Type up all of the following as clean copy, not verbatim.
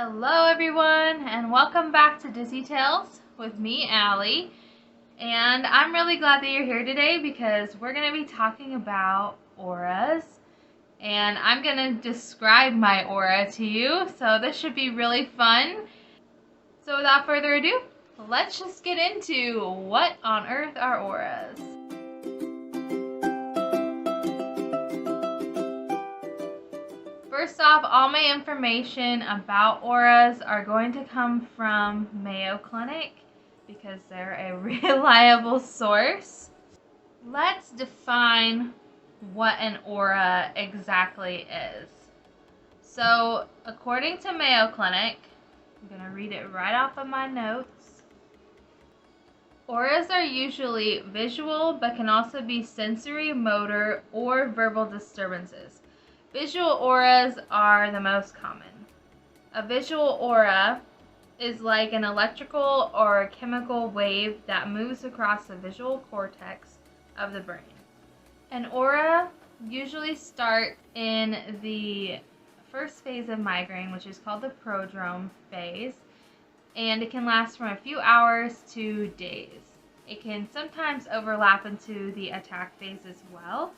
Hello everyone, and welcome back to Dizzy Tales with me, Allie. And I'm really glad that you're here today because we're going to be talking about auras. And I'm going to describe my aura to you, so this should be really fun. So without further ado, let's just get into what on earth are auras. First off, all my information about auras are going to come from Mayo Clinic because they're a reliable source. Let's define what an aura exactly is. So, according to Mayo Clinic, I'm going to read it right off of my notes. Auras are usually visual, but can also be sensory, motor, or verbal disturbances. Visual auras are the most common. A visual aura is like an electrical or a chemical wave that moves across the visual cortex of the brain. An aura usually starts in the first phase of migraine, which is called the prodrome phase, and it can last from a few hours to days. It can sometimes overlap into the attack phase as well.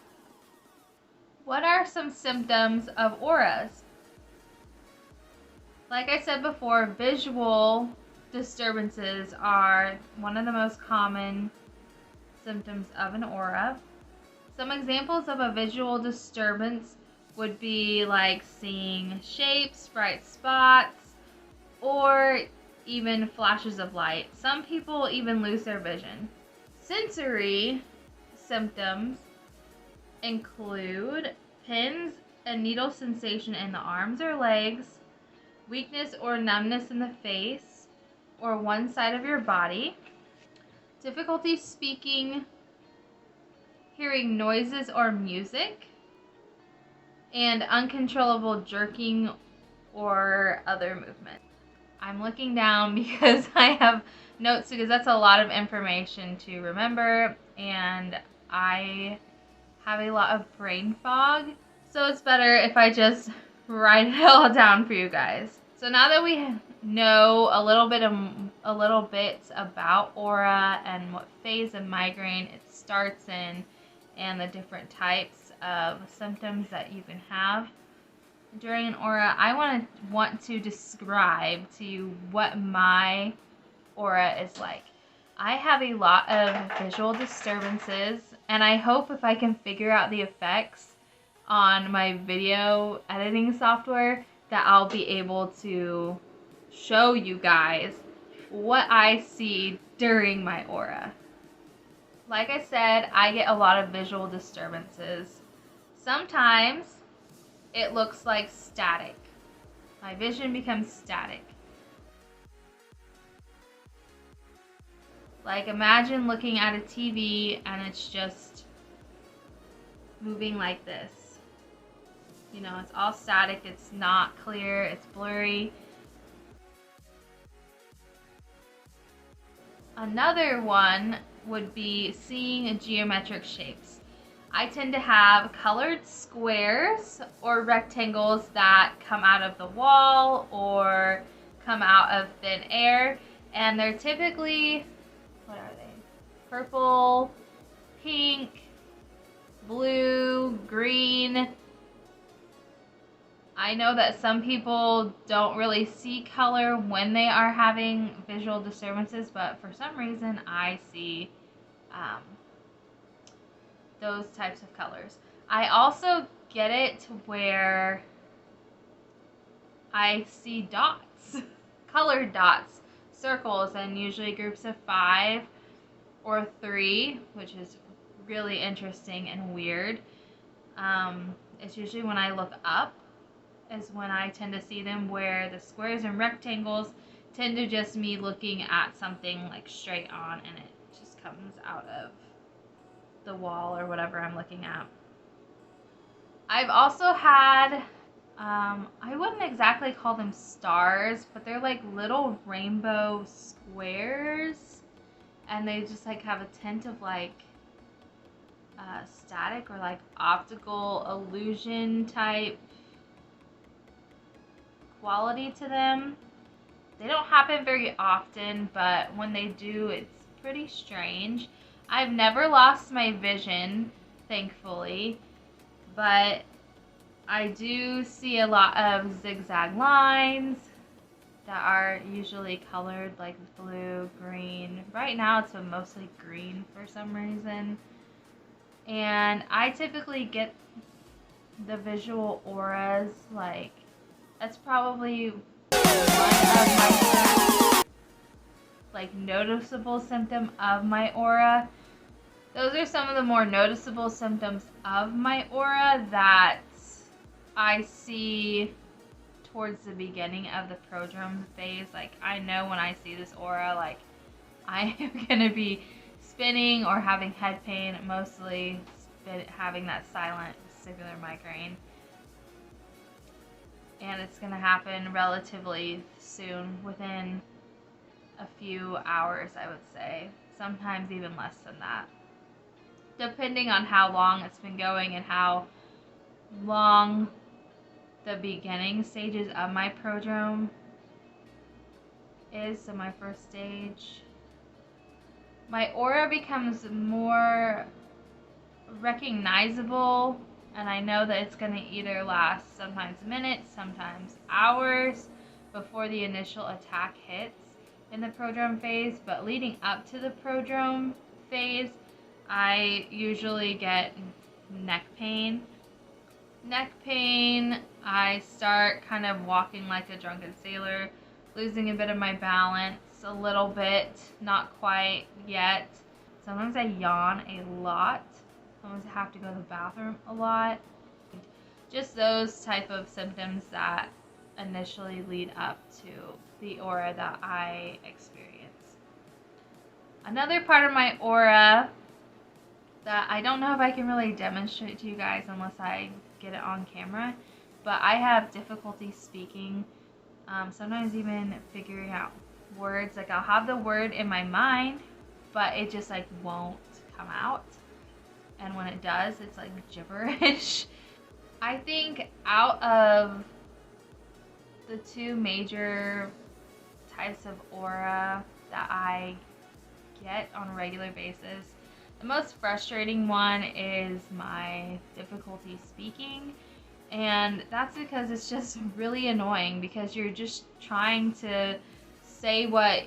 What are some symptoms of auras? Like I said before, visual disturbances are one of the most common symptoms of an aura. Some examples of a visual disturbance would be like seeing shapes, bright spots, or even flashes of light. Some people even lose their vision. Sensory symptoms include pins and needle sensation in the arms or legs, weakness or numbness in the face or one side of your body, difficulty speaking, hearing noises or music, and uncontrollable jerking or other movement. I'm looking down because I have notes because that's a lot of information to remember, and I have a lot of brain fog, so it's better if I just write it all down for you guys. So now that we know a little bit about aura and what phase of migraine it starts in and the different types of symptoms that you can have during an aura, I want to describe to you what my aura is like. I have a lot of visual disturbances, and I hope if I can figure out the effects on my video editing software that I'll be able to show you guys what I see during my aura. Like I said, I get a lot of visual disturbances. Sometimes it looks like static. My vision becomes static. Like imagine looking at a TV and it's just moving like this. You know, it's all static, it's not clear, it's blurry. Another one would be seeing geometric shapes. I tend to have colored squares or rectangles that come out of the wall or come out of thin air, and they're typically, what are they? Purple, pink, blue, green. I know that some people don't really see color when they are having visual disturbances, but for some reason I see those types of colors. I also get it where I see dots, colored dots, circles, and usually groups of 5 or 3, which is really interesting and weird. It's usually when I look up is when I tend to see them, where the squares and rectangles tend to just me looking at something like straight on and it just comes out of the wall or whatever I'm looking at. I've also had, I wouldn't exactly call them stars, but they're like little rainbow squares, and they just like have a tint of like static or like optical illusion type quality to them. They don't happen very often, but when they do, it's pretty strange. I've never lost my vision, thankfully, but I do see a lot of zigzag lines that are usually colored like blue, green. Right now it's mostly green for some reason. And I typically get the visual auras, like, that's probably one of my like noticeable symptom of my aura. Those are some of the more noticeable symptoms of my aura that I see towards the beginning of the prodrome phase. Like, I know when I see this aura, like, I am gonna be spinning or having head pain, mostly having that silent vestibular migraine. And it's gonna happen relatively soon, within a few hours, I would say. Sometimes even less than that, depending on how long it's been going and how long the beginning stages of my prodrome is. So my first stage, my aura becomes more recognizable, and I know that it's going to either last sometimes minutes, sometimes hours before the initial attack hits in the prodrome phase. But leading up to the prodrome phase, I usually get neck pain. I start kind of walking like a drunken sailor, losing a bit of my balance, a little bit, not quite yet. Sometimes I yawn a lot. Sometimes I have to go to the bathroom a lot. Just those type of symptoms that initially lead up to the aura that I experience. Another part of my aura that I don't know if I can really demonstrate to you guys unless I get it on camera, but I have difficulty speaking, sometimes even figuring out words. Like, I'll have the word in my mind, but it just like won't come out, and when it does, it's like gibberish. I think out of the two major types of aura that I get on a regular basis, the most frustrating one is my difficulty speaking, and that's because it's just really annoying, because you're just trying to say what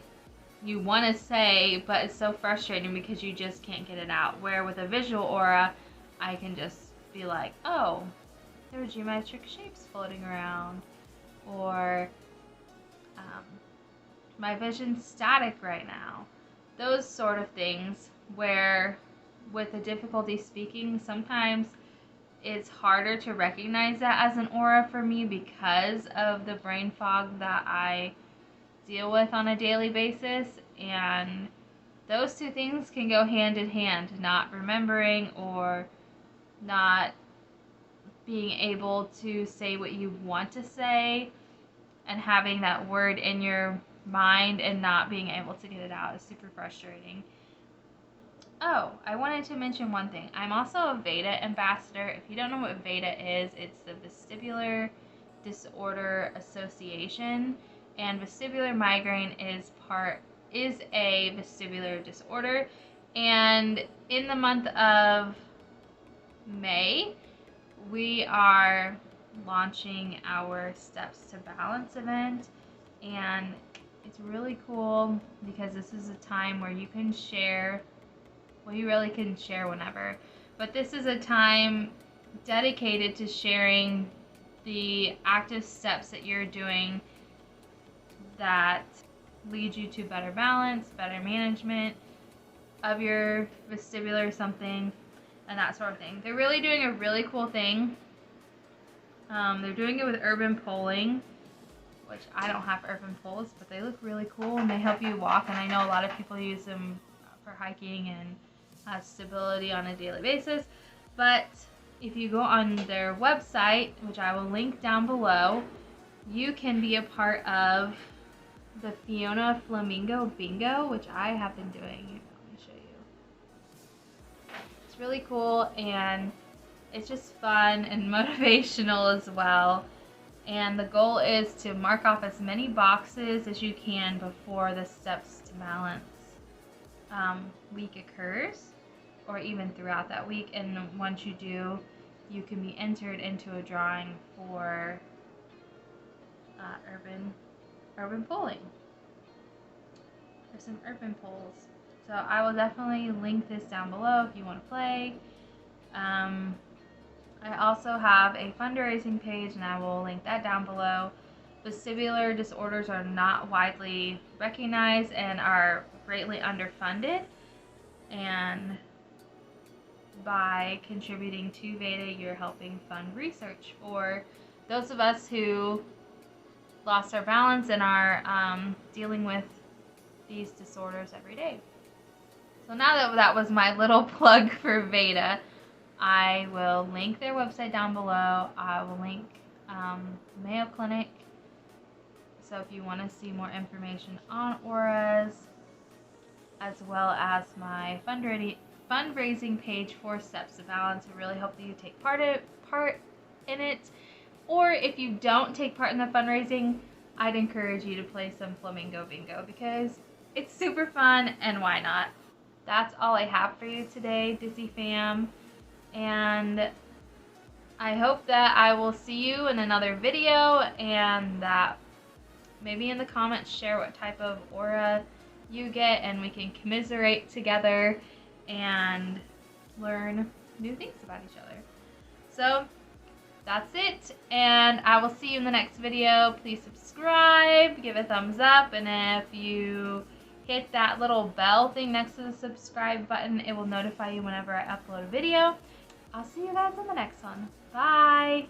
you want to say, but it's so frustrating because you just can't get it out. Where with a visual aura, I can just be like, oh, there are geometric shapes floating around, or my vision's static right now. Those sort of things, where with the difficulty speaking, sometimes it's harder to recognize that as an aura for me because of the brain fog that I deal with on a daily basis. And those two things can go hand in hand, not remembering or not being able to say what you want to say, and having that word in your mind and not being able to get it out is super frustrating. Oh, I wanted to mention one thing. I'm also a VeDa ambassador. If you don't know what VeDa is, it's the Vestibular Disorder Association, and vestibular migraine is a vestibular disorder. And in the month of May, we are launching our Steps to Balance event, and it's really cool because this is a time where you can share, well, you really can share whenever, but this is a time dedicated to sharing the active steps that you're doing that lead you to better balance, better management of your vestibular something, and that sort of thing. They're really doing a really cool thing. They're doing it with urban polling, which I don't have urban poles, but they look really cool, and they help you walk, and I know a lot of people use them for hiking and have stability on a daily basis. But if you go on their website, which I will link down below, you can be a part of the Fiona Flamingo Bingo, which I have been doing. Let me show you. It's really cool, and it's just fun and motivational as well. And the goal is to mark off as many boxes as you can before the Steps to Balance week occurs, or even throughout that week. And once you do, you can be entered into a drawing for urban polling, or some urban polls. So I will definitely link this down below if you want to play. I also have a fundraising page, and I will link that down below. Vestibular disorders are not widely recognized and are greatly underfunded, and by contributing to VeDa, you're helping fund research for those of us who lost our balance and are dealing with these disorders every day. So now that that was my little plug for VeDa, I will link their website down below. I will link Mayo Clinic. So if you want to see more information on auras, as well as my fundraising page for Steps to Balance, I really hope that you take part in it. Or if you don't take part in the fundraising, I'd encourage you to play some Flamingo Bingo, because it's super fun, and why not? That's all I have for you today, Dizzy fam. And I hope that I will see you in another video, and that maybe in the comments share what type of aura you get, and we can commiserate together and learn new things about each other. So that's it, and I will see you in the next video. Please subscribe, give a thumbs up, and if you hit that little bell thing next to the subscribe button, it will notify you whenever I upload a video. I'll see you guys in the next one. Bye!